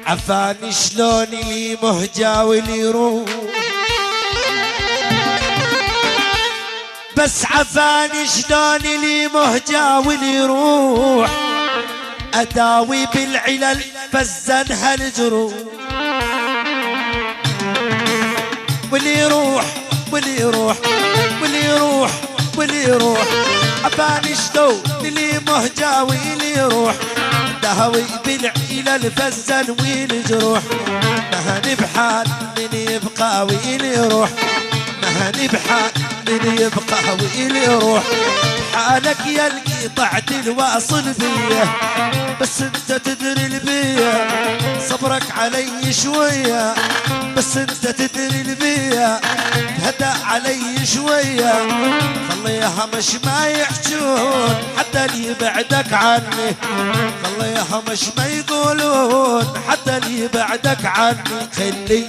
عفاني شلون لي مهجة واليروح، بس عفاني شلون لي مهجة واليروح، أداوي بالعلل فزنها الجروح، واللي يروح واللي يروح واللي يروح واللي يروح، عفاني شلون لي مهجة واللي يروح، دهوي بالعلل فزن والجروح، مهني بحال من يبقى واللي يروح، مهني بحال من يبقى واللي يروح، حالك يلقي طعت الواصل بيه، بس انت تدري البيه صبرك علي شويه، بس انت تدري البيه هدى علي شويه، خليها مش ما يحجون حتى اللي يبعدك عني، خليها مش ما يقولون حتى اللي يبعدك عني، خلي